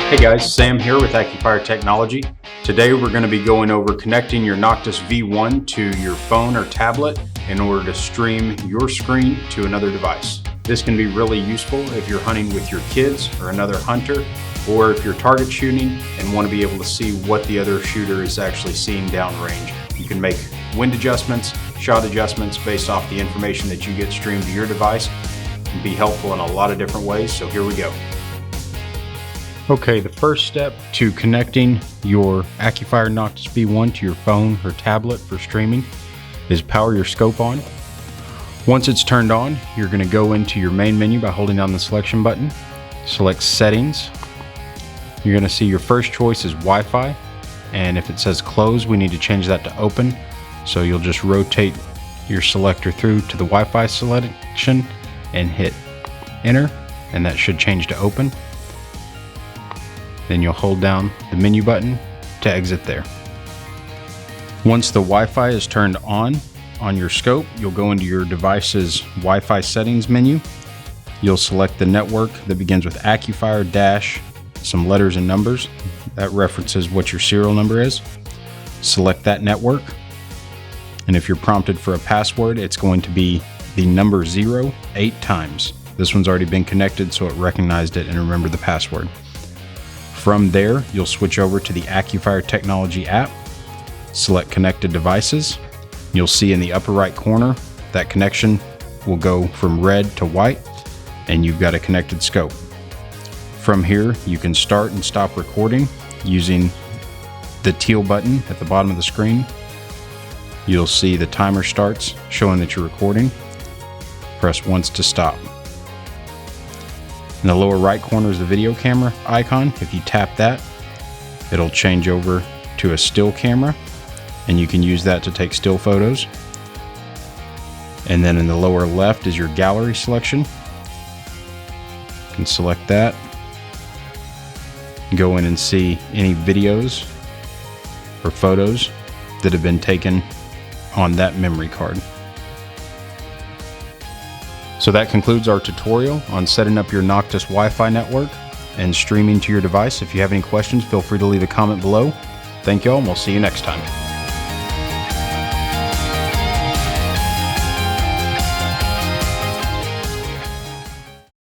Hey guys, Sam here with Accufire Technology. Today we're going to be going over connecting your Noctis V1 to your phone or tablet in order to stream your screen to another device. This can be really useful if you're hunting with your kids or another hunter, or if you're target shooting and want to be able to see what the other shooter is actually seeing downrange. You can make wind adjustments, shot adjustments based off the information that you get streamed to your device. It can be helpful in a lot of different ways, so here we go. Okay, the first step to connecting your Accufire Noctis V1 to your phone or tablet for streaming is power your scope on. Once it's turned on, you're going to go into your main menu by holding down the selection button. Select Settings. You're going to see your first choice is Wi-Fi, and if it says close, we need to change that to open. So you'll just rotate your selector through to the Wi-Fi selection and hit enter, and that should change to open. Then you'll hold down the menu button to exit there. Once the Wi-Fi is turned on your scope, you'll go into your device's Wi-Fi settings menu. You'll select the network that begins with Accufire dash some letters and numbers. That references what your serial number is. Select that network. And if you're prompted for a password, it's going to be the number 0 8 times. This one's already been connected, so it recognized it and remembered the password. From there, you'll switch over to the Accufire Technology app, select Connected Devices. You'll see in the upper right corner that connection will go from red to white, and you've got a connected scope. From here, you can start and stop recording using the teal button at the bottom of the screen. You'll see the timer starts showing that you're recording. Press once to stop. In the lower right corner is the video camera icon. If you tap that, it'll change over to a still camera, and you can use that to take still photos. And then in the lower left is your gallery selection. You can select that. Go in and see any videos or photos that have been taken on that memory card. So that concludes our tutorial on setting up your Noctis Wi-Fi network and streaming to your device. If you have any questions, feel free to leave a comment below. Thank you all, and we'll see you next time.